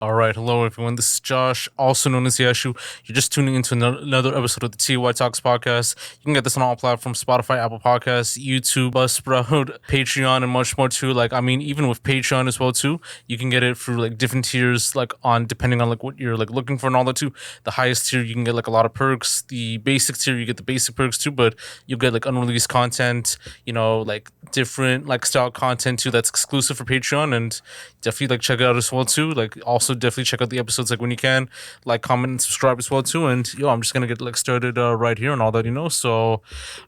All right, hello everyone. This is Josh, also known as Yashu. You're just tuning into another episode of the TLOY Talks podcast. You can get this on all platforms: Spotify, Apple Podcasts, YouTube, Buzzsprout, Patreon, and much more too. Even with Patreon as well too, you can get it through like different tiers, like on depending on like what you're like looking for and all that too. The highest tier you can get like a lot of perks. The basic tier you get the basic perks too, but you get like unreleased content. Like different like style content too that's exclusive for Patreon, and definitely like check it out as well too. Like also definitely check out the episodes like when you can, like comment and subscribe as well too. And I'm just gonna get like started right here and all that. So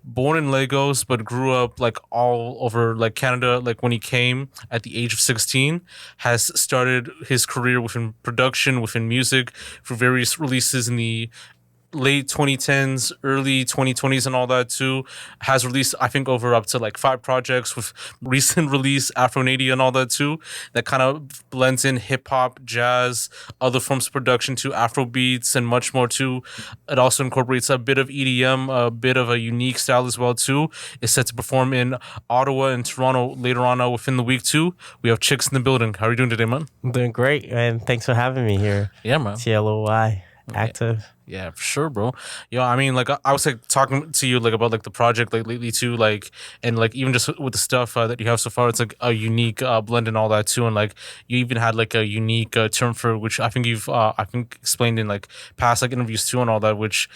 born in Lagos but grew up like all over like Canada. Like when he came at the age of 16, has started his career within production, within music, for various releases in the late 2010s, early 2020s, and all that too. Has released, I think, over up to like 5 projects with recent release Afronadia and all that too. That kind of blends in hip hop, jazz, other forms of production to Afro beats, and much more too. It also incorporates a bit of EDM, a bit of a unique style as well too. It's set to perform in Ottawa and Toronto later on within the week too. We have Chicks in the building. How are you doing today, man? I'm doing great, and thanks for having me here. Yeah, man. TLOY, active. Yeah, for sure, bro. Like I was like talking to you like about like the project like lately too, like and like even just with the stuff that you have so far, it's like a unique blend and all that too, and like you even had like a unique term for which I think you've explained in like past like interviews too and all that, which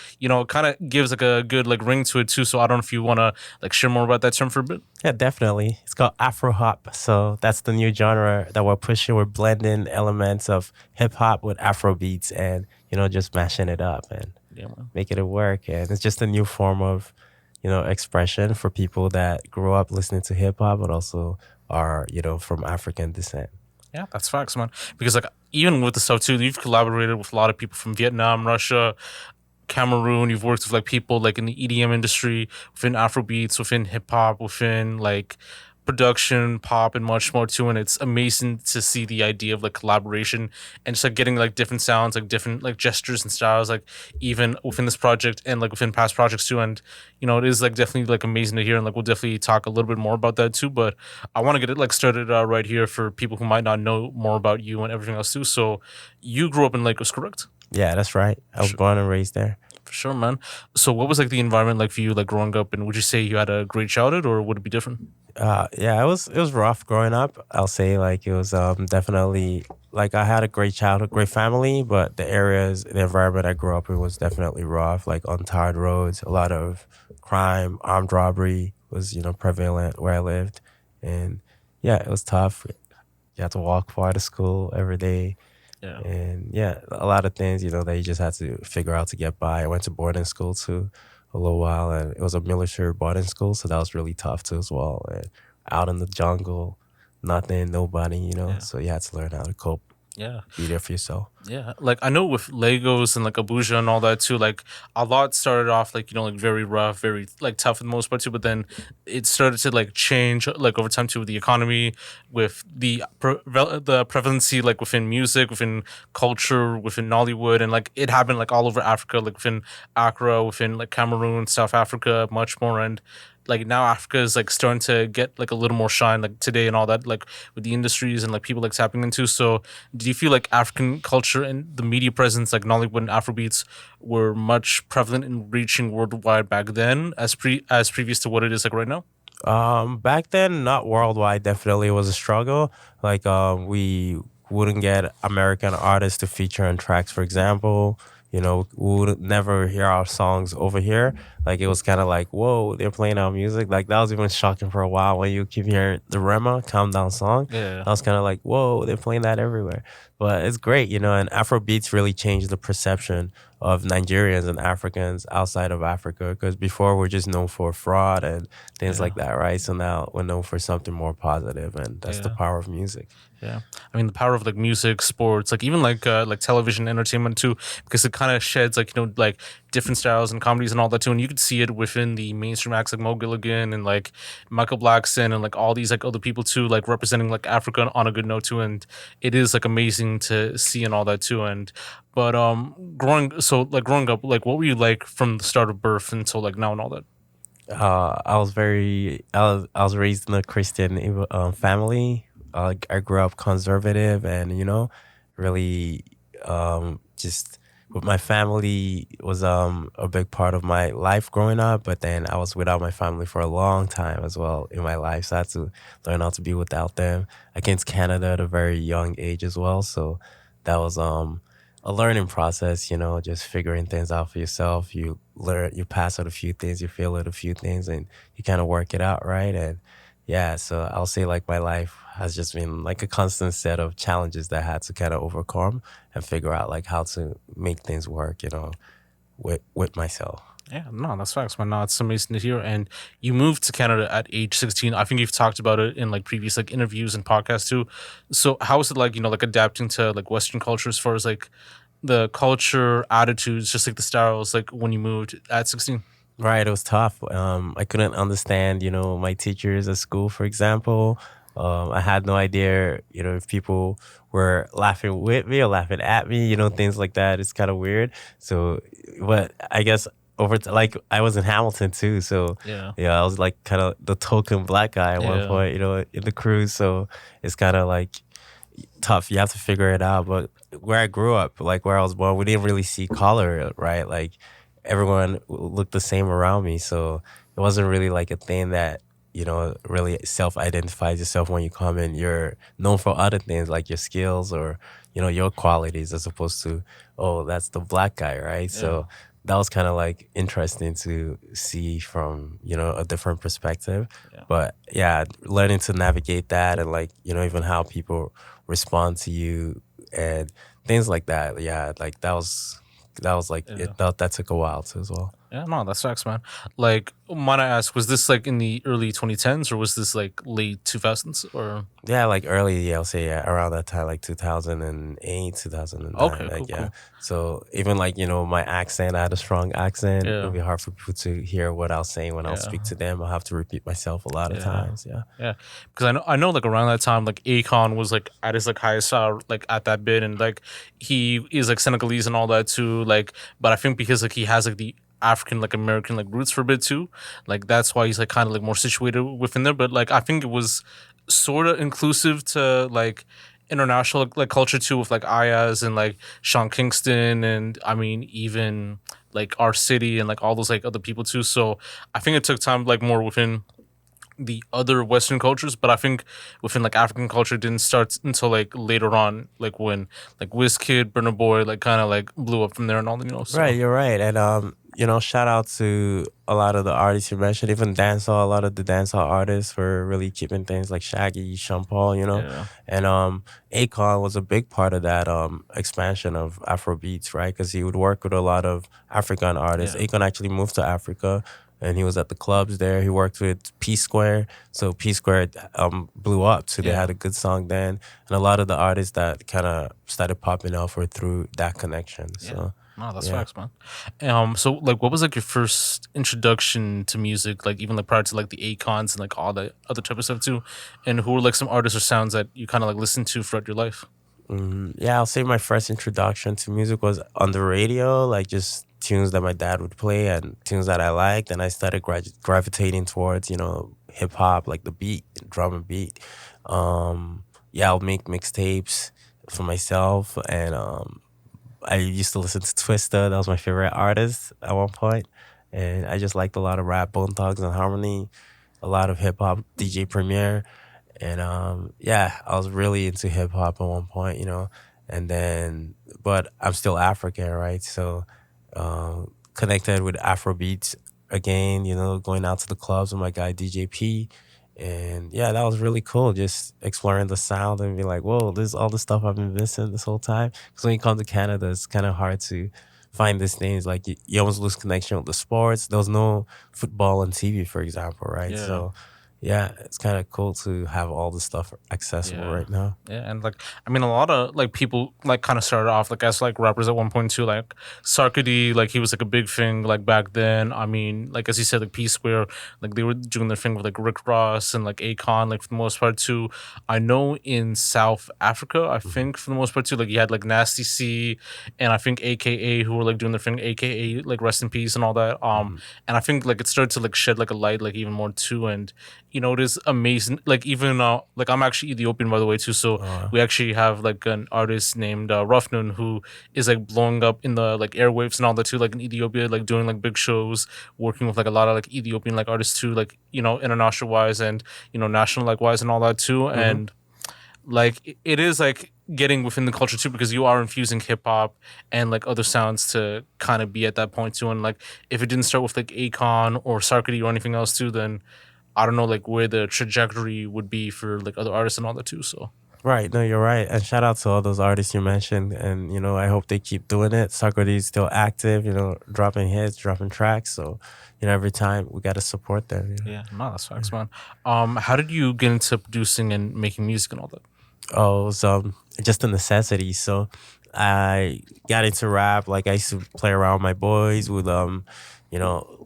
kind of gives like a good like ring to it too. So I don't know if you want to like share more about that term for a bit. Yeah, definitely. It's called Afro hop. So that's the new genre that we're pushing. We're blending elements of hip hop with Afro beats and just mashing it up and making it work. And it's just a new form of expression for people that grew up listening to hip hop, but also are from African descent. Yeah, that's facts, man. Because like even with the stuff too, you've collaborated with a lot of people from Vietnam, Russia, Cameroon. You've worked with like people like in the EDM industry, within Afrobeats, within hip hop, within like production, pop, and much more too. And it's amazing to see the idea of like collaboration and just like getting like different sounds, like different like gestures and styles, like even within this project and like within past projects too. And it is like definitely like amazing to hear. And like we'll definitely talk a little bit more about that too. But I want to get it like started right here for people who might not know more about you and everything else too. So you grew up in Lagos, correct? Yeah, that's right. I was born and raised there. For sure, man. So what was like the environment like for you, like growing up, and would you say you had a great childhood, or would it be different? Yeah, it was rough growing up. I'll say like it was definitely like I had a great childhood, great family, but the environment I grew up in was definitely rough. Like untarred roads, a lot of crime, armed robbery was prevalent where I lived, and yeah, it was tough. You had to walk far to school every day. Yeah. And yeah, a lot of things, that you just had to figure out to get by. I went to boarding school too a little while, and it was a military boarding school, so that was really tough too as well. And out in the jungle, nothing, nobody, Yeah. so you had to learn how to cope, Yeah. be there for yourself. Yeah, like I know with Legos and like Abuja and all that too, like a lot started off like like very rough, very like tough for the most part too, but then it started to like change like over time too with the economy, with the prevalency like within music, within culture, within Nollywood, and like it happened like all over Africa, like within Accra, within like Cameroon, South Africa, much more, and like now Africa is like starting to get like a little more shine like today and all that, like with the industries and like people like tapping into. So do you feel like African culture and the media presence like Nollywood and Afrobeats were much prevalent in reaching worldwide back then as previous to what it is like right now? Back then, not worldwide, definitely it was a struggle. Like, we wouldn't get American artists to feature on tracks, for example. We would never hear our songs over here. Like, it was kind of like, whoa, they're playing our music. Like, that was even shocking for a while when you keep hearing the Rema Calm Down song. Yeah. I was kind of like, whoa, they're playing that everywhere. But it's great, and Afro beats really changed the perception of Nigerians and Africans outside of Africa, because before we're just known for fraud and things Yeah. like that, right? So now we're known for something more positive, and that's the Yeah. power of music. Yeah, I mean the power of like music, sports, like even like television entertainment too, because it kind of sheds like like different styles and comedies and all that too, and you could see it within the mainstream acts like Mo Gilligan and like Michael Blackson and like all these like other people too, like representing like Africa on a good note too, and it is like amazing to see and all that too, and but growing up, like what were you like from the start of birth until like now and all that? I was raised in a Christian family. I grew up conservative, and really just with my family was a big part of my life growing up, but then I was without my family for a long time as well in my life. So I had to learn how to be without them. I came to Canada at a very young age as well, so that was a learning process, just figuring things out for yourself. You learn, you pass out a few things, you fail at a few things, and you kind of work it out, right? And yeah, so I'll say like my life has just been like a constant set of challenges that I had to kind of overcome and figure out like how to make things work, with myself. Yeah, no, that's facts, man. No, it's amazing to hear. And you moved to Canada at age 16. I think you've talked about it in like previous like interviews and podcasts too. So how is it like, like adapting to like Western culture as far as like the culture, attitudes, just like the styles, like when you moved at 16? Right, it was tough. I couldn't understand, my teachers at school, for example. I had no idea, if people were laughing with me or laughing at me, things like that. It's kind of weird. So, but I guess like I was in Hamilton too, so Yeah. yeah, I was like kind of the token black guy at one Yeah. point, in the crew. So it's kind of like tough. You have to figure it out. But where I grew up, like where I was born, we didn't really see color, right? Like everyone looked the same around me. So it wasn't really like a thing that, really self-identifies yourself when you come in. You're known for other things like your skills or, your qualities as opposed to, oh, that's the black guy, right? Yeah. So that was kind of like interesting to see from, a different perspective. Yeah. But yeah, learning to navigate that and like, even how people respond to you and things like that. Yeah, like that was like Yeah. that took a while too as well. Yeah, no, that's facts, man. Like, might I ask, was this like in the early 2010s or was this like late 2000s or? Yeah, like early, yeah, I'll say yeah, around that time, like 2008, 2009. Okay, Like cool, yeah. cool. So even like, my accent, I had a strong accent. It would Yeah, be hard for people to hear what I was saying when I'll speak yeah, to them. I'll have to repeat myself a lot of yeah. times. Yeah. Yeah, because I know like around that time like Akon was like at his like highest like at that bit and like he is like Senegalese and all that too like but I think because like he has like the African like American like roots for a bit too like that's why he's like kind of like more situated within there but like I think it was sort of inclusive to like international like culture too with like Ayaz and like Sean Kingston and I mean even like our city and like all those like other people too so I think it took time like more within the other Western cultures, but I think within like African culture it didn't start until like later on, like when like Wizkid, Burna Boy, like kind of like blew up from there and all, Right, So you're right. And shout out to a lot of the artists you mentioned, even dancehall, a lot of the dancehall artists for really keeping things like Shaggy, Sean Paul. yeah, And Akon was a big part of that expansion of Afro beats, right? Because he would work with a lot of African artists. yeah, Akon actually moved to Africa and he was at the clubs there. He worked with P Square. So P Square blew up. So they yeah, had a good song then. And a lot of the artists that kind of started popping off were through that connection. yeah. So No, that's yeah. facts, man. So like, what was like your first introduction to music? Like, even like prior to like the Akons and like all the other type of stuff too, and who were like some artists or sounds that you kind of like listened to throughout your life? Yeah, I'll say my first introduction to music was on the radio, like just tunes that my dad would play and tunes that I liked. And I started gravitating towards, hip hop, like the beat, drum and beat. Yeah, I'll make mixtapes for myself. And I used to listen to Twista. That was my favorite artist at one point. And I just liked a lot of rap, Bone Thugs and Harmony, a lot of hip hop, DJ Premier. And yeah, I was really into hip hop at one point, and then, but I'm still African, right? So connected with Afro beats again, going out to the clubs with my guy DJ P. And yeah, that was really cool. Just exploring the sound and be like, whoa, this is all the stuff I've been missing this whole time. Because when you come to Canada, it's kind of hard to find these things. Like you almost lose connection with the sports. There was no football on TV, for example, right? Yeah. So yeah, it's kind of cool to have all this stuff accessible Yeah. right now. Yeah, and like I mean, a lot of like people like kind of started off like as like rappers at one point too. Like Sarkodie, like he was like a big thing like back then. I mean, like as you said, like P Square, like they were doing their thing with like Rick Ross and like Akon, like for the most part too. I know in South Africa, I Mhm. think for the most part too, like you had like Nasty C, and I think AKA who were like doing their thing, AKA like Rest in Peace and all that. Mhm. And I think like it started to like shed like a light like even more too, and you know, it is amazing. Like even like I'm actually Ethiopian by the way too, so we actually have like an artist named Ruffnun who is like blowing up in the like airwaves and all that too, like in Ethiopia, like doing like big shows, working with like a lot of like Ethiopian like artists too, like you know international wise and you know national like wise and all that too, Hmm. and like it is like getting within the culture too because you are infusing hip hop and like other sounds to kind of be at that point too. And like if it didn't start with like Akon or Sarkady or anything else too, then I don't know like where the trajectory would be for like other artists and all that too. So Right. No, you're right. And shout out to all those artists you mentioned. And, I hope they keep doing it. Socrates still active, dropping hits, dropping tracks. So, every time we got to support them. yeah, no, that's facts, man. How did you get into producing and making music and all that? Oh, it was just a necessity. So I got into rap. Like I used to play around with my boys with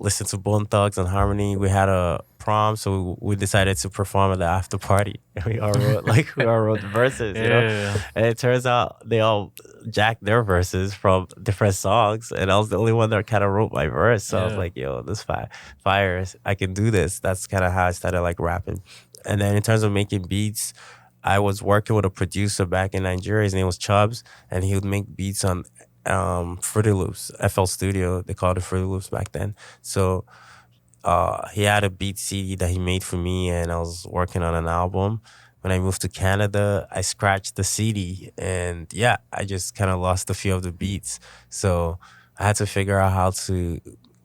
listen to Bone Thugs and Harmony. We had a prom, so we decided to perform at the after party. And we all wrote the verses, Yeah, And it turns out they all jacked their verses from different songs, and I was the only one that kind of wrote my verse. So I was yeah. like, "Yo, this fire! I can do this." That's kind of how I started like rapping. And then in terms of making beats, I was working with a producer back in Nigeria. His name was Chubbs, and he would make beats on Fruity Loops, FL Studio. They called it Fruity Loops back then. So he had a beat CD that he made for me, and I was working on an album. When I moved to Canada, I scratched the CD, and yeah, I just kind of lost a few of the beats. So I had to figure out how to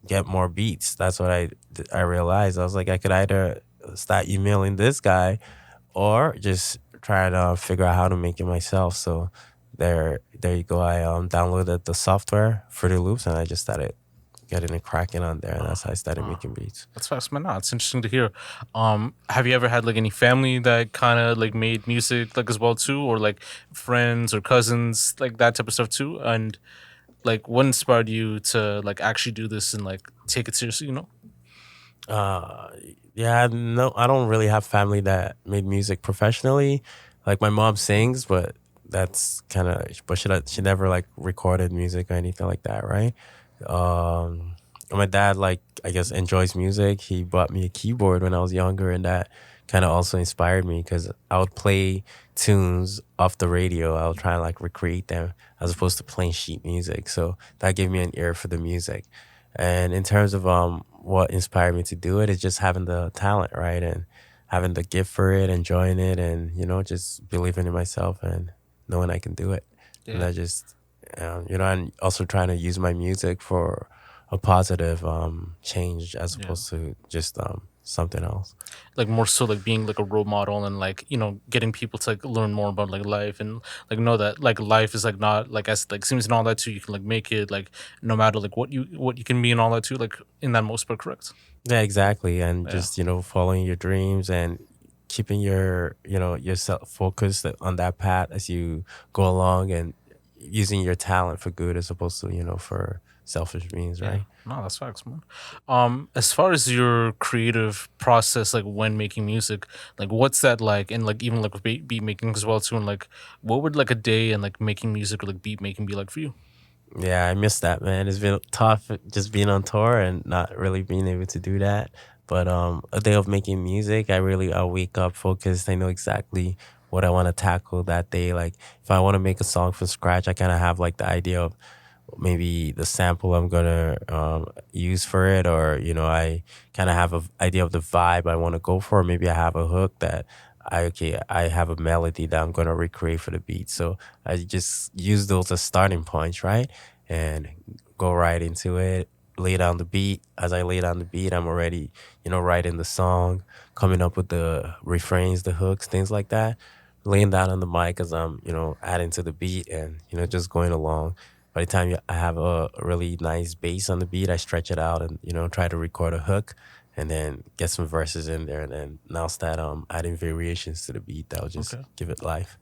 get more beats. That's what I realized. I was like, I could either start emailing this guy or just try to figure out how to make it myself. So there you go. I downloaded the software, Fruity Loops, and I just started getting it cracking on there, and that's how I started making beats. That's fast, man. No, it's interesting to hear. Have you ever had like any family that kind of like made music like as well too, or like friends or cousins like that type of stuff too? And like, what inspired you to like actually do this and like take it seriously? You know? Uh, yeah, no, I don't really have family that made music professionally. Like my mom sings, but that's kind of, but she never like recorded music or anything like that, right? And my dad, like, I guess, enjoys music. He bought me a keyboard when I was younger, and that kind of also inspired me because I would play tunes off the radio. I would try and like recreate them as opposed to playing sheet music. So that gave me an ear for the music. And in terms of what inspired me to do it is just having the talent, right? And having the gift for it, enjoying it, and just believing in myself and knowing I can do it. And Yeah. I just and also trying to use my music for a positive change as Yeah. opposed to just something else. Like more so like being like a role model and like you know getting people to like learn more about like life and like know that like life is like not like as like seems and all that too. You can like make it like no matter like what you can be and all that too. Like in that most part, correct? Yeah, exactly. And Yeah. just, following your dreams and keeping yourself focused on that path as you go along and using your talent for good as opposed to, for selfish means, Yeah. right? No, that's facts, man. As far as your creative process, like when making music, like what's that like, and like even like with beat making as well too, and like what would like a day and like making music or like beat making be like for you? Yeah, I miss that, man. It's been tough just being on tour and not really being able to do that. But a day of making music, I wake up focused. I know exactly what I want to tackle that day. Like if I want to make a song from scratch, I kind of have like the idea of maybe the sample I'm gonna use for it, or I kind of have an idea of the vibe I want to go for. Maybe I have a hook that I have a melody that I'm gonna recreate for the beat. So I just use those as starting points, right? And go right into it. Lay down the beat. As I lay down the beat, I'm already writing the song, coming up with the refrains, the hooks, things like that. Laying down on the mic as I'm adding to the beat and just going along. By the time I have a really nice bass on the beat, I stretch it out and try to record a hook, and then get some verses in there, and then now start adding variations to the beat that'll just Okay. give it life.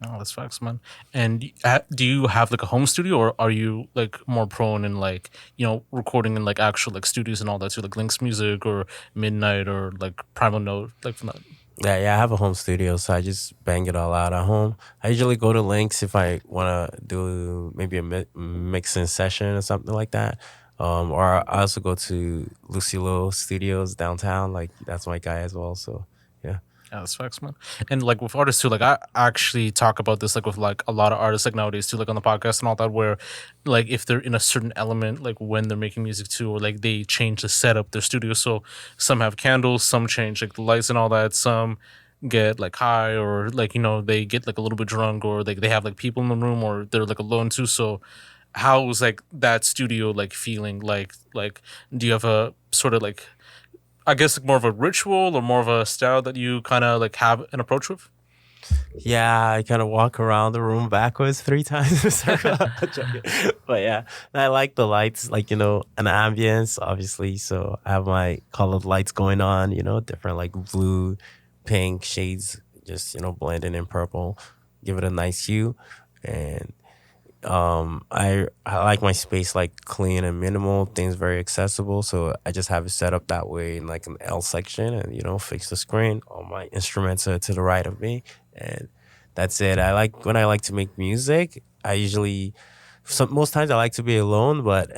Oh, that's facts, man. And do you have like a home studio, or are you like more prone in like you know recording in like actual like studios and all that too, like Links Music or Midnight or like Primal Note, like from that? Yeah, I have a home studio, so I just bang it all out at home. I usually go to Links if I want to do maybe a mixing session or something like that. Or I also go to Lucilo Studios downtown. Like that's my guy as well. So yeah. Yeah, that's facts, man. And like with artists too, like I actually talk about this like with like a lot of artists like nowadays too, like on the podcast and all that, where like if they're in a certain element, like when they're making music too, or like they change the setup, their studio. So some have candles, some change like the lights and all that, some get like high or like they get like a little bit drunk or like they have like people in the room or they're like alone too. So how was like that studio like feeling like do you have a sort of like I guess like more of a ritual or more of a style that you kind of like have an approach with? Yeah, I kind of walk around the room backwards 3 times in a circle. I'm joking. But yeah, and I like the lights, like, an ambience, obviously. So I have my colored lights going on, different like blue, pink shades, just, blending in purple, give it a nice hue. And I like my space like clean and minimal, things very accessible. So I just have it set up that way in like an L section and fix the screen. All my instruments are to the right of me, and that's it. When I like to make music, I usually most times I like to be alone, but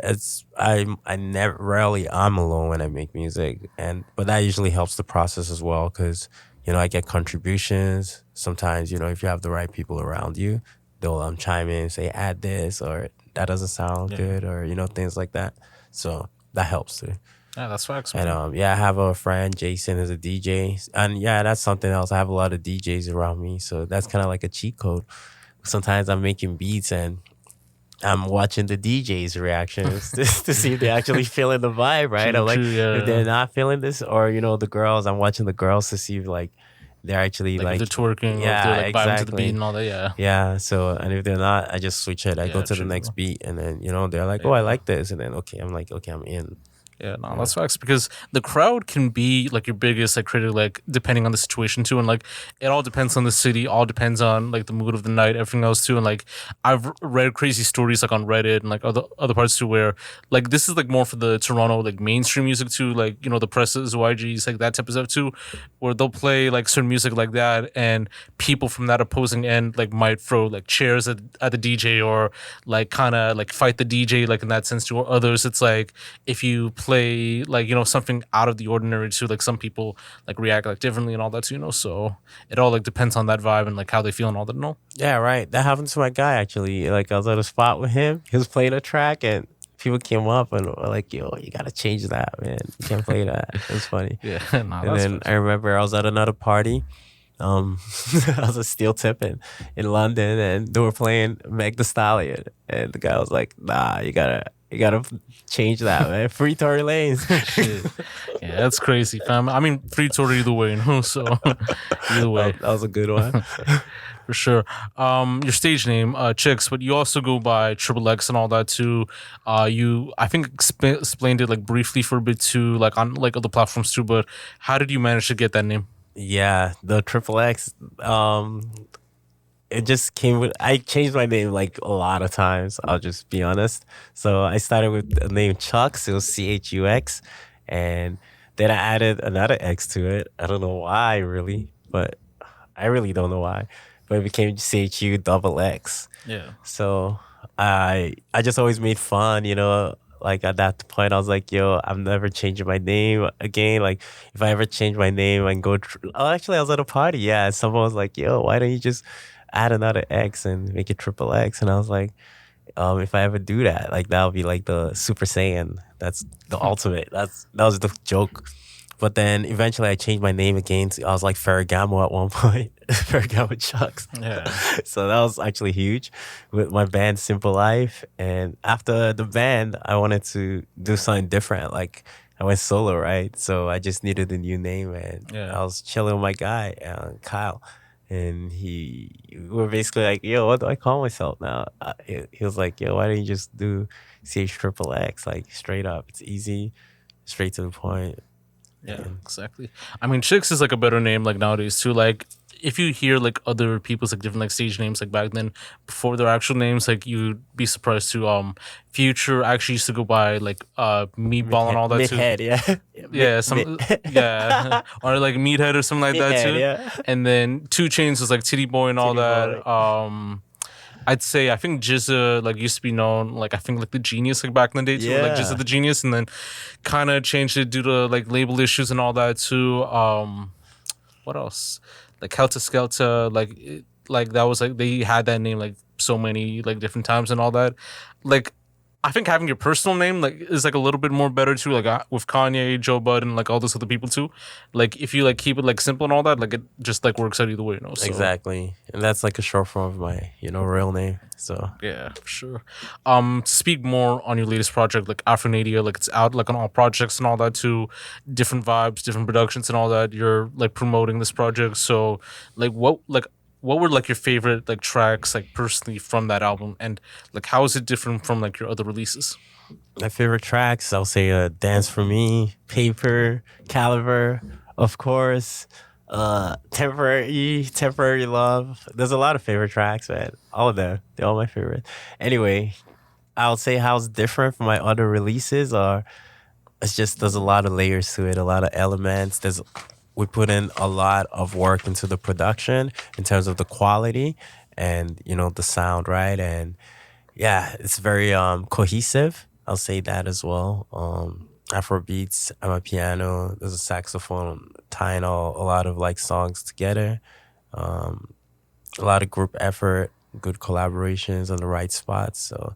I never rarely I'm alone when I make music, but that usually helps the process as well because I get contributions sometimes. If you have the right people around you, they'll chime in and say add this or that doesn't sound Yeah. good or things like that. So that helps too. Yeah, that's facts, And man. yeah, I have a friend, Jason, is a DJ, and yeah, that's something else. I have a lot of DJs around me, so that's kind of like a cheat code. Sometimes I'm making beats and I'm watching the DJ's reactions to see if they're actually feeling the vibe, right? True, I'm like, true, yeah. if they're not feeling this, or the girls, I'm watching the girls to see if like they're actually Like if they're like, twerking or if they're yeah, like vibing to the beat exactly. and all that, yeah. Yeah, so and if they're not, I just switch it. I go Yeah, to the true. next beat, and then they're like, "Oh, I Yeah. like this," and then okay, I'm like, "Okay, I'm in." Yeah, no, Yeah, that's facts because the crowd can be like your biggest like critic, like depending on the situation too, and like it all depends on the city, all depends on like the mood of the night, everything else too, and like I've read crazy stories like on Reddit and like other parts too, where like this is like more for the Toronto like mainstream music too, like the presses, YGs, like that type of stuff too, where they'll play like certain music like that, and people from that opposing end like might throw like chairs at the DJ or like kind of like fight the DJ like in that sense too, or others it's like if you play like something out of the ordinary too, like some people like react like differently and all that too, so it all like depends on that vibe and like how they feel and all that. No. yeah, right. That happened to my guy actually. Like I was at a spot with him. He was playing a track, and people came up and were like, "Yo, you gotta change that, man. You can't play that." It was funny. Yeah. Nah, And that's then I remember I was at another party. Um, I was a steel tipping in London, and they were playing Meg the Stallion, and the guy was like, "Nah, you gotta change that, man. Free Tory Lanes." shit. Yeah, that's crazy, fam. I mean, free tour either way, so either way. That was a good one. For sure. Your stage name, Chicks, but you also go by XXX and all that too. You, I think, explained it like briefly for a bit too, like on like other platforms too. But how did you manage to get that name? Yeah, the Triple X. It just came with. I changed my name like a lot of times. I'll just be honest. So I started with the name Chucks. It was CHUX, and then I added another X to it. I don't know why, really, but I really don't know why. But it became CHU double X. Yeah. So I just always made fun, Like at that point, I was like, "Yo, I'm never changing my name again. Like, if I ever change my name and go, oh, actually, I was at a party. Yeah, and someone was like, "Yo, why don't you just add another X and make it triple X?" And I was like, if I ever do that, like that would be like the Super Saiyan. That's the ultimate. That was the joke. But then eventually I changed my name again. I was like Ferragamo at one point. Ferragamo Chucks. Yeah. So that was actually huge with my band Simple Life. And after the band, I wanted to do something different. Like I went solo, right? So I just needed a new name. And Yeah. I was chilling with my guy, Kyle. And we were basically like, "Yo, what do I call myself now?" He was like, "Yo, why don't you just do CHXXX? Like straight up. It's easy, straight to the point." Yeah, And exactly. I mean, Chicks is like a better name like nowadays too. Like if you hear like other people's like different like stage names like back then before their actual names, like you'd be surprised too. Future actually used to go by like Meatball and all that too. Midhead, yeah. Yeah, some yeah, or like Meathead or something like that Midhead, too. yeah. And then Two Chains was like Titty Boy and all Titty that. Boy. I'd say I think Jizza like used to be known like I think like the Genius like back in the day too, like Jizza Yeah. the Genius, and then kind of changed it due to like label issues and all that too. What else? Like Helter Skelter, like that was like they had that name like so many like different times and all that. Like I think having your personal name like is like a little bit more better too. Like with Kanye, Joe Budden, like all those other people too. Like if you like keep it like simple and all that, like it just like works out either way, you know. So Exactly. And that's like a short form of my, real name. So yeah, for sure. Speak more on your latest project, like Afronadia, like it's out like on all projects and all that too. Different vibes, different productions and all that. You're like promoting this project. So what were like your favorite like tracks like personally from that album, and like how is it different from like your other releases? my favorite tracks, I'll say Dance for Me, Paper, Caliber, of course. Temporary Love. There's a lot of favorite tracks, man. All of them. They're all my favorite. Anyway, I'll say how it's different from my other releases are it's just there's a lot of layers to it, a lot of elements. We put in a lot of work into the production in terms of the quality and the sound, right? And yeah, it's very cohesive. I'll say that as well. Afro beats, I'm a piano, there's a saxophone tying a lot of like songs together. Um, a lot of group effort, good collaborations on the right spots. So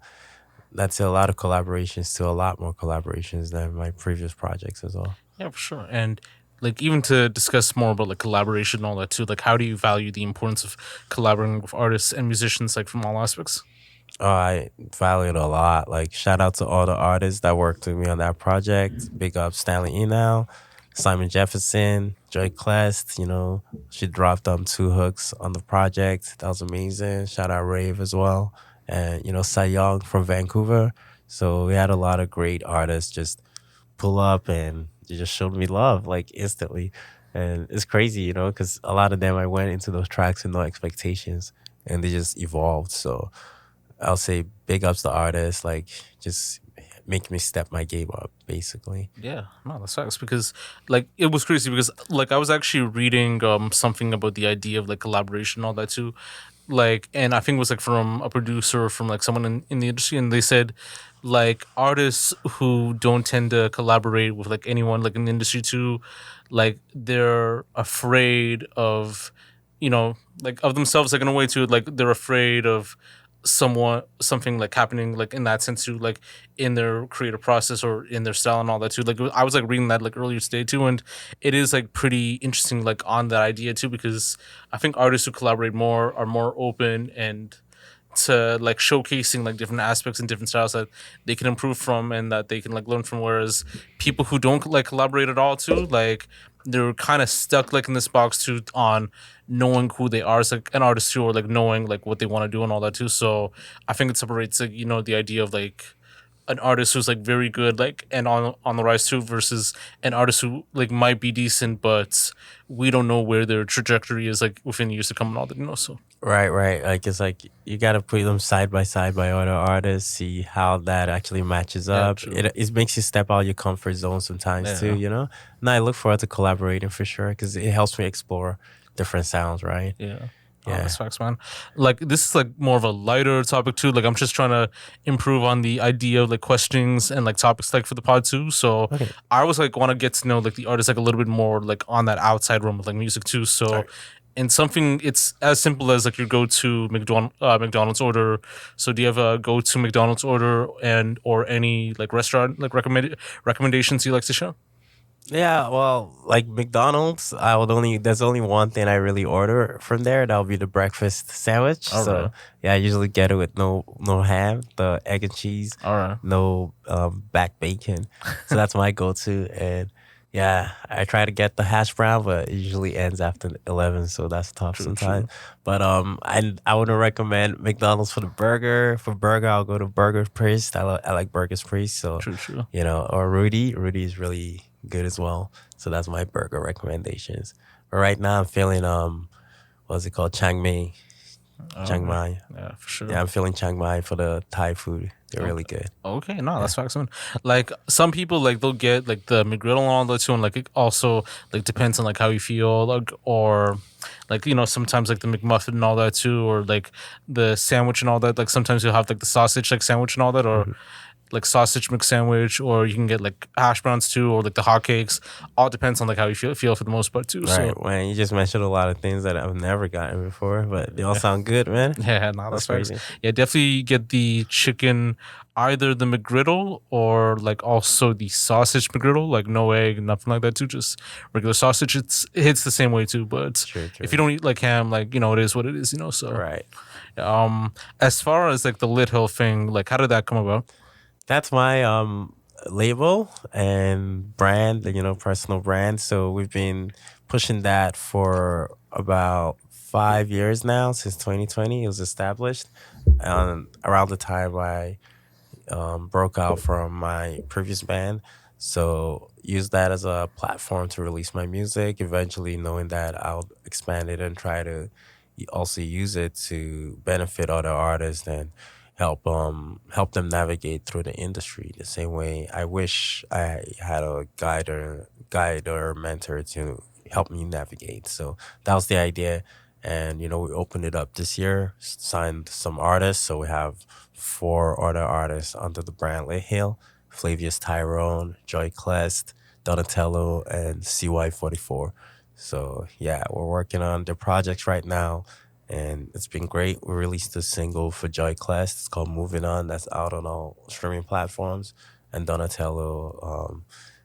that's a lot of collaborations to a lot more collaborations than my previous projects as well. Yeah, for sure. And like even to discuss more about like collaboration and all that too, like how do you value the importance of collaborating with artists and musicians like from all aspects? Oh, I value it a lot. Like, shout out to all the artists that worked with me on that project. Big up Stanley Enal, Simon Jefferson, Joy Quest. She dropped 2 hooks on the project. That was amazing. Shout out Rave as well. And, Cy Young from Vancouver. So we had a lot of great artists just pull up and they just showed me love like instantly. And it's crazy, because a lot of them I went into those tracks with no expectations and they just evolved. So I'll say big ups to artists, like just make me step my game up, basically. Yeah, no, that sucks because like it was crazy because like I was actually reading something about the idea of like collaboration and all that too. Like and I think it was like from a producer from like someone in the industry, and they said like artists who don't tend to collaborate with like anyone like in the industry too, like they're afraid of like of themselves like in a way too, like they're afraid of something like happening like in that sense too, like in their creative process or in their style and all that too. Like I was like reading that like earlier today too, and it is like pretty interesting like on that idea too, because I think artists who collaborate more are more open and to like showcasing like different aspects and different styles that they can improve from and that they can like learn from, whereas people who don't like collaborate at all too, like they're kind of stuck like in this box too on knowing who they are as like an artist too, or like knowing like what they want to do and all that too. So I think it separates like the idea of like an artist who's like very good like and on the rise too versus an artist who like might be decent but we don't know where their trajectory is like within years to come and all that. So Right. Like it's like you gotta put them side by side by other artists, see how that actually matches yeah, up. true. It makes you step out your comfort zone sometimes too, Yeah. And I look forward to collaborating for sure because it helps me explore different sounds, right? Yeah. Oh, Yeah. that's facts, man. Like this is like more of a lighter topic too. Like I'm just trying to improve on the idea of like questions and like topics like for the pod too. So Okay. I always like want to get to know like the artist like a little bit more like on that outside realm of like music too. So Alright. and something it's as simple as like your go to McDonald's order. So do you have a go to McDonald's order and or any like restaurant like recommendations you like to share? Yeah, well, like McDonald's, there's only one thing I really order from there. That'll be the breakfast sandwich. All So right. yeah, I usually get it with no ham, the egg and cheese, All right. no back bacon. So that's my go-to. And yeah, I try to get the hash brown, but it usually ends after 11, so that's tough True, sometimes. true. But I wouldn't recommend McDonald's for the burger. For burger, I'll go to Burger Priest. I like Burger's Priest. So True. or Rudy. Rudy is really good as well. So that's my burger recommendations. But right now I'm feeling what's it called? Chiang Mai. Chiang Okay. Mai. Yeah, for sure. Yeah, I'm feeling Chiang Mai for the Thai food. They're Okay. really good. Okay, no, Yeah. that's facts, man. Like some people, like they'll get like the McGriddle and all that too, and like it also like depends on like how you feel, like or like sometimes like the McMuffin and all that too, or like the sandwich and all that. Like sometimes you'll have like the sausage like sandwich and all that, or Mhm. like sausage McSandwich, or you can get like hash browns too, or like the hotcakes. All depends on like how you feel for the most part too. Right. So Man, you just mentioned a lot of things that I've never gotten before, but they all sound good, man. yeah, no, That's that's facts. crazy. Yeah, definitely get the chicken, either the McGriddle or like also the sausage McGriddle, like no egg, nothing like that too. Just regular sausage. It hits the same way too. But True, if true. you don't eat like ham, like it is what it is. So Right. as far as like the Lit Hill thing, like how did that come about? That's my label and brand, personal brand. So we've been pushing that for about 5 years now, since 2020. It was established around the time I broke out from my previous band. So use that as a platform to release my music. Eventually, knowing that I'll expand it and try to also use it to benefit other artists and help them navigate through the industry the same way I wish I had a guide or mentor to help me navigate. So that was the idea. And we opened it up this year, signed some artists. So we have four other artists under the brand Lit Hill: Flavius Tyrone, Joy Clest, Donatello, and CY44. So yeah, we're working on their projects right now, and it's been great. We released a single for Joy Clest. It's called Moving On. That's out on all streaming platforms. And Donatello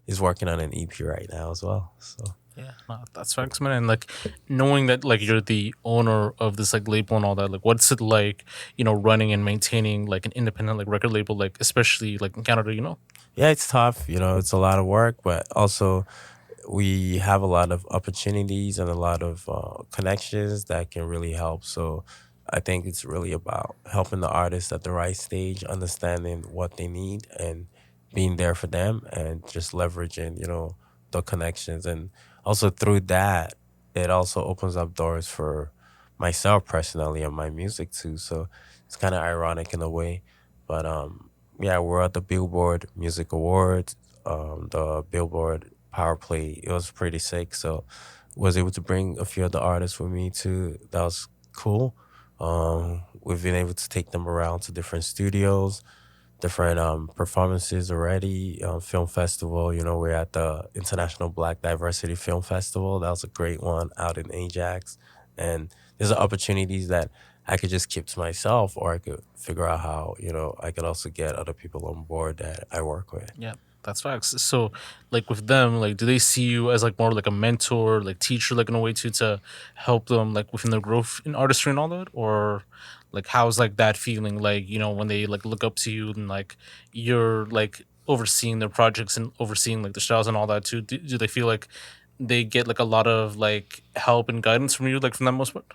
is working on an EP right now as well. So Yeah, no, that's facts, man. And like knowing that like you're the owner of this like label and all that, like what's it like, running and maintaining like an independent like record label, like especially like in Canada. yeah, it's tough. It's a lot of work, but also we have a lot of opportunities and a lot of connections that can really help. So I think it's really about helping the artist at the right stage, understanding what they need and being there for them, and just leveraging, the connections. And also through that, it also opens up doors for myself personally and my music too. So it's kind of ironic in a way. But yeah, we're at the Billboard Music Awards, the Billboard Power Play. It was pretty sick. So was able to bring a few of the artists with me too. That was cool. We've been able to take them around to different studios, different performances already. Film festival, we're at the International Black Diversity Film Festival. That was a great one out in Ajax. And there's opportunities that I could just keep to myself, or I could figure out how, I could also get other people on board that I work with. Yeah, that's facts. So, like with them, like, do they see you as like more like a mentor, like teacher, like in a way to help them like within their growth in artistry and all that, or like how's like that feeling, like when they like look up to you and like you're like overseeing their projects and overseeing like the styles and all that too? Do they feel like they get like a lot of like help and guidance from you, like from that most part?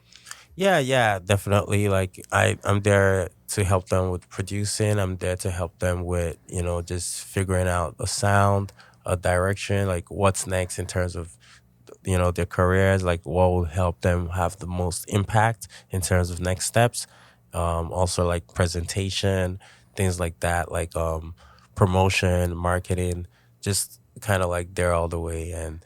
Yeah, yeah, definitely. Like I'm there to help them with producing. I'm there to help them with, just figuring out a sound, a direction, like what's next in terms of, their careers, like what will help them have the most impact in terms of next steps. Also like presentation, things like that, like promotion, marketing, just kind of like there all the way. And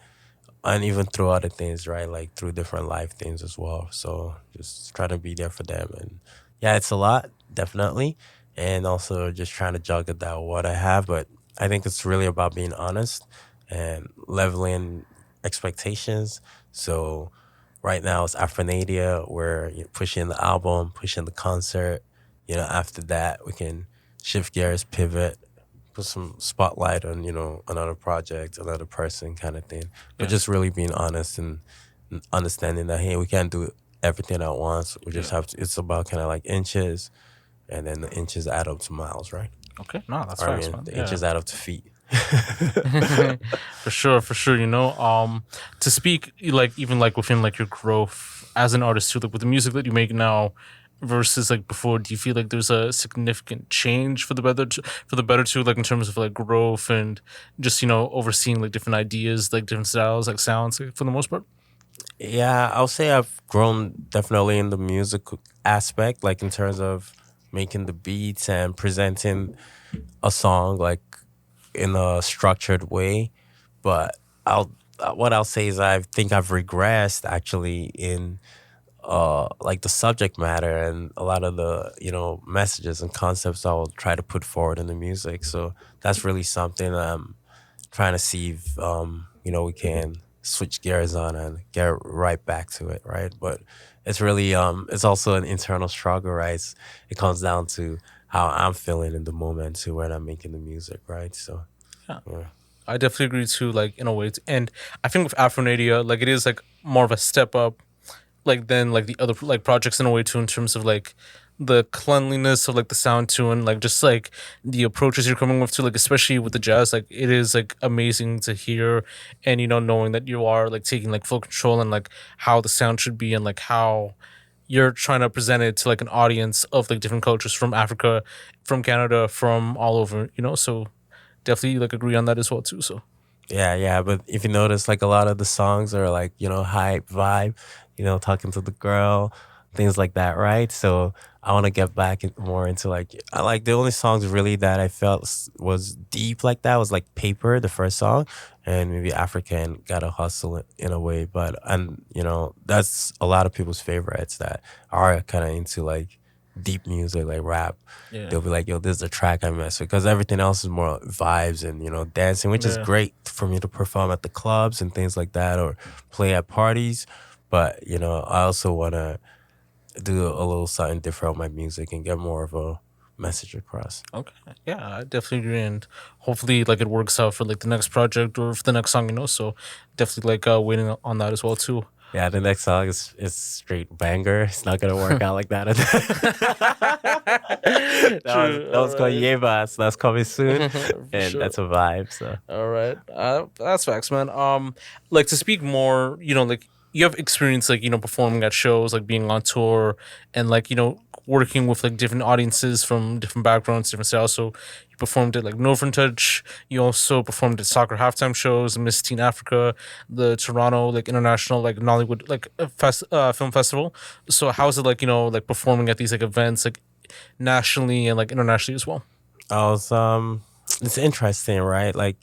even through other things, right? Like through different life things as well. So just trying to be there for them. And yeah, it's a lot, definitely. And also just trying to juggle that what I have. But I think it's really about being honest and leveling expectations. So right now it's Afronadia, where you're pushing the album, pushing the concert. After that we can shift gears, pivot, put some spotlight on another project, another person, kind of thing. But Yeah, just really being honest and understanding that, hey, we can't do everything at once. We just yeah. have to. It's about kind of like inches, and then the inches add up to miles, right? Okay, no, that's Or I facts, mean, man. the Yeah. inches add up to feet. For sure, for sure. To speak like even like within like your growth as an artist too, like with the music that you make now versus like before, do you feel like there's a significant change for the better for the better too, like in terms of like growth and just overseeing like different ideas, like different styles, like sounds, like, for the most part? Yeah, I'll say I've grown definitely in the music aspect, like in terms of making the beats and presenting a song like in a structured way. But I'll what I'll say is I think I've regressed actually in like the subject matter and a lot of the messages and concepts I'll try to put forward in the music. So that's really something I'm trying to see if we can switch gears on and get right back to it, right? But it's really it's also an internal struggle, right? It comes down to how I'm feeling in the moment too when I'm making the music, right? So Yeah. yeah. I definitely agree too, like in a way. And I think with Afronadia, like it is like more of a step up, like than like the other like projects in a way too, in terms of like the cleanliness of like the sound too, and like just like the approaches you're coming with too, like especially with the jazz, like it is like amazing to hear, and knowing that you are like taking like full control and like how the sound should be and like how you're trying to present it to like an audience of like different cultures from Africa, from Canada, from all over, so definitely like agree on that as well too. So Yeah, yeah, but if you notice, like a lot of the songs are like, hype vibe, talking to the girl, things like that, right? So I want to get back more into like, I like the only songs really that I felt was deep like that was like Paper, the first song, and maybe African Gotta Hustle in a way. But, and, that's a lot of people's favorites that are kind of into like deep music, like rap. yeah, They'll be like, yo, this is the track I mess with. Because everything else is more vibes and, dancing, which is yeah, great for me to perform at the clubs and things like that or play at parties. But, I also want to do a little something different with my music and get more of a message across. okay, yeah, I definitely agree, and hopefully like it works out for like the next project or for the next song, so definitely like waiting on that as well too. Yeah, the next song is straight banger. It's not gonna work out like that. True. That All was called right. Yebas. That's coming soon, For and sure. that's a vibe. So All right. That's facts, man. Like to speak more, like you have experience, like performing at shows, like being on tour, and like working with like different audiences from different backgrounds, different styles. So you performed at like Northern Touch. You also performed at soccer halftime shows, Miss Teen Africa, the Toronto like international like Nollywood like film festival. So how's it like like performing at these like events like nationally and like internationally as well? I was it's interesting, right? Like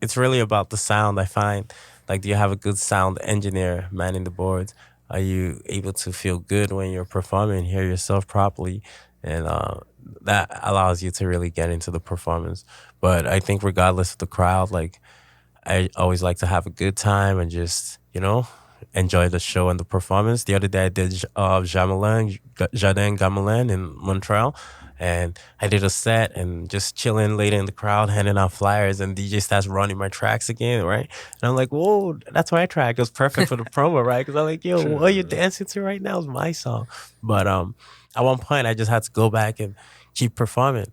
it's really about the sound. I find like, do you have a good sound engineer manning the boards? Are you able to feel good when you're performing, hear yourself properly, and that allows you to really get into the performance. But I think regardless of the crowd, like I always like to have a good time and just enjoy the show and the performance. The other day I did Jardin Gamelin in Montreal, and I did a set and just chilling later in the crowd, handing out flyers, and DJ starts running my tracks again, right? And I'm like, whoa, that's my track. It was perfect for the promo, right? Because I'm like, yo, what you're True. dancing to right now is my song. But at one point I just had to go back and keep performing.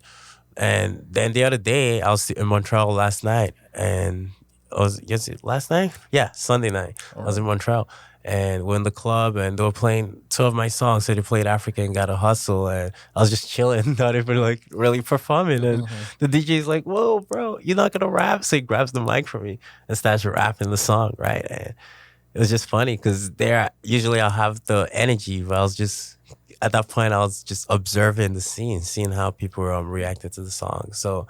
And then the other day, I was in Montreal last night, and I was last night? Yeah, Sunday night. I was in Montreal, and we're in the club, and they were playing two of my songs. So they played Africa and Gotta Hustle, and I was just chilling, not even like really performing. And the DJ's like, "Whoa, bro, you're not gonna rap?" So he grabs the mic from me and starts rapping the song, right? And it was just funny because there usually I'll have the energy, but I was just at that point I was just observing the scene, seeing how people were reacting to the song. So,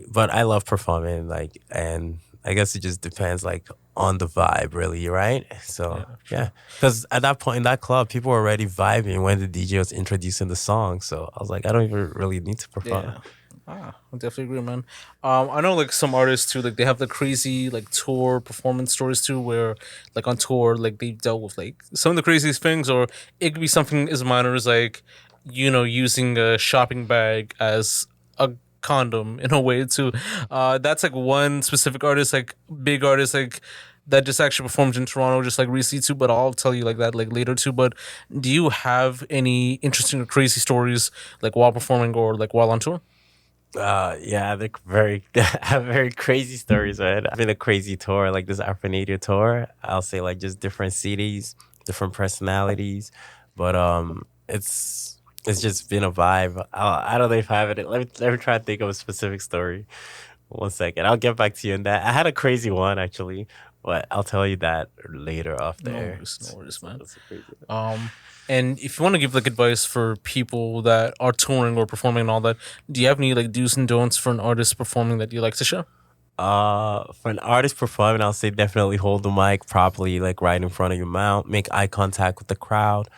but I love performing, like, and I guess it just depends, like, on the vibe, really, right? So Yeah. yeah, because at that point in that club, people were already vibing when the DJ was introducing the song. So I was like, I don't even really need to perform. Yeah. I definitely agree, man. I know like some artists too, like they have the crazy like tour performance stories too, where like on tour, like they dealt with like some of the craziest things, or it could be something as minor as like, using a shopping bag as a condom in a way too. That's like one specific artist, like big artist, like that just actually performed in Toronto just like recently too, but I'll tell you like that like later too. But do you have any interesting or crazy stories like while performing or like while on tour? Yeah, they're very have very crazy stories, man. I've been a crazy tour, like this Afronadia tour. I'll say like just different cities, different personalities, but it's just been a vibe. I don't know if I have it. Let me try to think of a specific story. One second, I'll get back to you on that. I had a crazy one actually, but I'll tell you that later off the No air. worries, no worries, man. That's a crazy one. Um, And if you want to give like advice for people that are touring or performing and all that, do you have any like do's and don'ts for an artist performing that you like to share? For an artist performing, I'll say definitely hold the mic properly, like right in front of your mouth. Make eye contact with the crowd.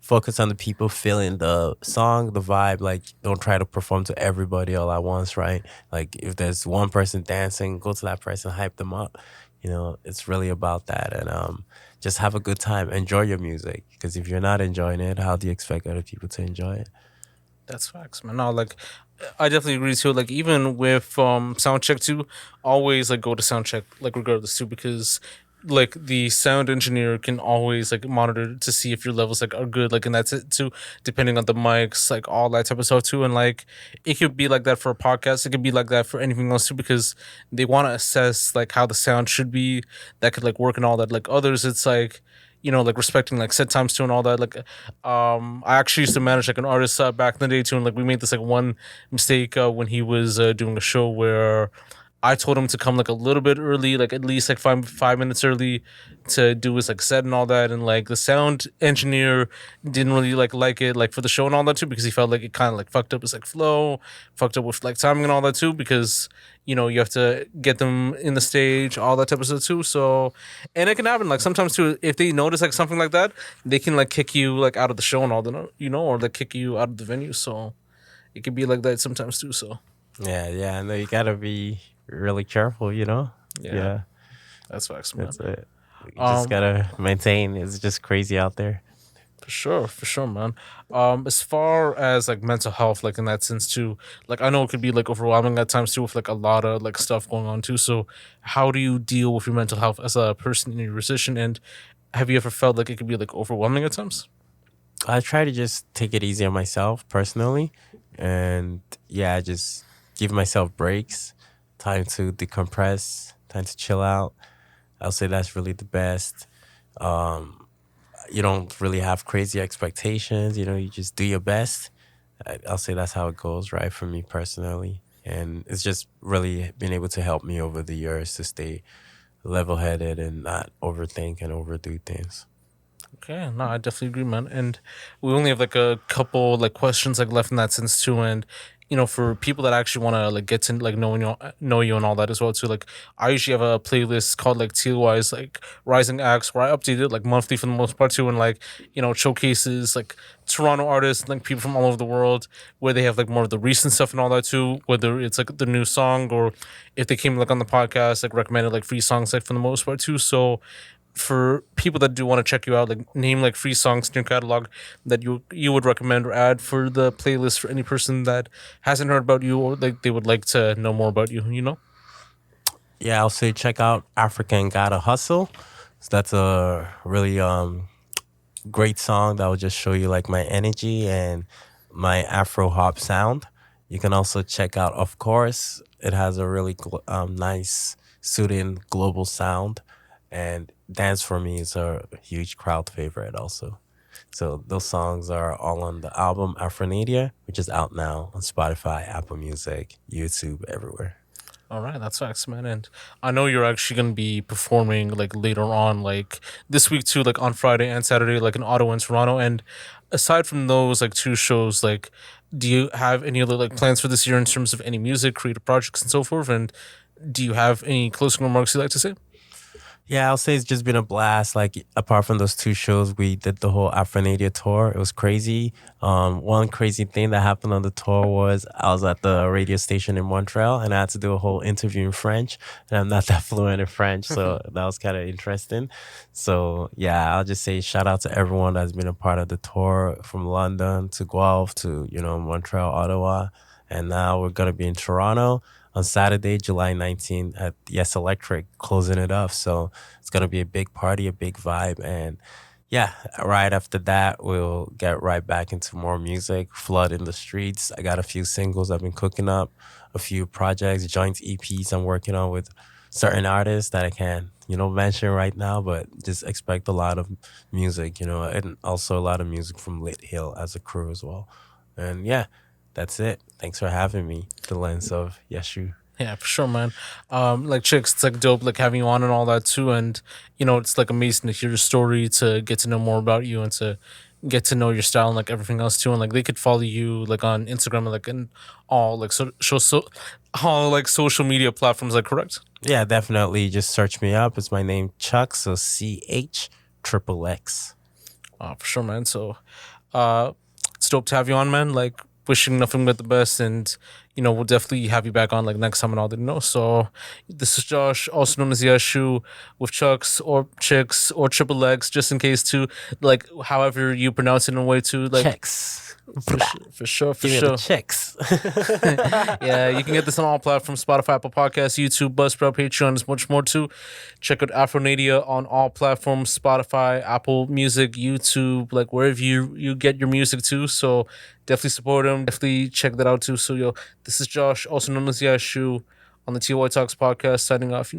Focus on the people feeling the song, the vibe. Like, don't try to perform to everybody all at once, right? Like, if there's one person dancing, go to that person, hype them up. It's really about that, and just have a good time. Enjoy your music, because if you're not enjoying it, how do you expect other people to enjoy it? That's facts, man. No, like I definitely agree too. Like even with sound check too, always like go to sound check like regardless too because like the sound engineer can always like monitor to see if your levels like are good like and that's it too depending on the mics like all that type of stuff too and like it could be like that for a podcast it could be like that for anything else too because they want to assess like how the sound should be that could like work and all that like others it's like like respecting like set times too and all that. Like, I actually used to manage like an artist back in the day too, and like we made this like one mistake when he was doing a show where I told him to come like a little bit early, like at least like five minutes early to do his like set and all that. And like the sound engineer didn't really like it like for the show and all that too because he felt like it kind of like fucked up his like flow, fucked up with like timing and all that too because you have to get them in the stage, all that type of stuff too. So and it can happen like sometimes too if they notice like something like that, they can like kick you like out of the show and all that, or like kick you out of the venue. So it can be like that sometimes too. So Yeah. No, you gotta be really careful. yeah, Yeah, that's facts, man. that's it. You just Um, gotta maintain. It's just crazy out there. for sure, man. As far as like mental health, like in that sense too, like I know it could be like overwhelming at times too with like a lot of like stuff going on too. So how do you deal with your mental health as a person in your position? And have you ever felt like it could be like overwhelming at times? I try to just take it easy on myself personally, and yeah, just give myself breaks, time to decompress, time to chill out. I'll say that's really the best. Um, you don't really have crazy expectations. You just do your best. I'll say that's how it goes, right? For me personally. And it's just really been able to help me over the years to stay level headed and not overthink and overdo things. Okay, no, I definitely agree, man. And we only have like a couple like questions like left in that sense too. And for people that actually want to like get to like know you and all that as well too. Like I usually have a playlist called like TLOY's like Rising Acts where I update it like monthly for the most part too, and like showcases like Toronto artists like people from all over the world where they have like more of the recent stuff and all that too. Whether it's like the new song or if they came like on the podcast like recommended like free songs like for the most part too. So for people that do want to check you out, like name like free songs in your catalog that you would recommend or add for the playlist for any person that hasn't heard about you or like they would like to know more about you. Yeah, I'll say check out African Gotta Hustle. So that's a really great song that will just show you like my energy and my Afro hop sound. You can also check out, of course, it has a really nice, soothing global sound. And Dance for Me is a huge crowd favorite also. So those songs are all on the album Afronadia, which is out now on Spotify, Apple Music, YouTube, everywhere. All right, that's facts, man. And I know you're actually gonna be performing like later on, like this week too, like on Friday and Saturday, like in Ottawa and Toronto. And aside from those like two shows, like do you have any other like plans for this year in terms of any music, creative projects, and so forth? And do you have any closing remarks you'd like to say? Yeah, I'll say it's just been a blast. Like apart from those two shows, we did the whole Afronadia tour. It was crazy. One crazy thing that happened on the tour was I was at the radio station in Montreal and I had to do a whole interview in French, and I'm not that fluent in French, so that was kind of interesting. So yeah, I'll just say shout out to everyone that's been a part of the tour from London to Guelph to Montreal, Ottawa, and now we're gonna be in Toronto on Saturday, July 19th at Yes Electric, closing it off. So it's going to be a big party, a big vibe. And yeah, right after that, we'll get right back into more music, flood in the streets. I got a few singles I've been cooking up, a few projects, joint EPs I'm working on with certain artists that I can't, mention right now, but just expect a lot of music, and also a lot of music from Lit Hill as a crew as well. And yeah, that's it. Thanks for having me. The lens of Yashu. Yeah, for sure, man. Like chicks, it's like dope, like having you on and all that too. And it's like amazing to hear your story, to get to know more about you, and to get to know your style and like everything else too, and like they could follow you like on Instagram and like in all like all like social media platforms. Like correct? Yeah, definitely. Just search me up. It's my name, Chuck. So CHXXX. For sure, man. So, it's dope to have you on, man. Like, wishing nothing but the best, and we'll definitely have you back on like next time and all that. So, this is Josh, also known as Yashu, with Chucks or Chicks or Triple X, just in case too. Like, however you pronounce it in a way too. Like, Checks. for sure. Give me the checks. Yeah, you can get this on all platforms: Spotify, Apple Podcasts, YouTube, Buzzsprout, Patreon, and much more too. Check out Afronadia on all platforms: Spotify, Apple Music, YouTube, like wherever you get your music too. So definitely support them. Definitely check that out too. So this is Josh, also known as Yashu, on the TLOY Talks podcast, signing off.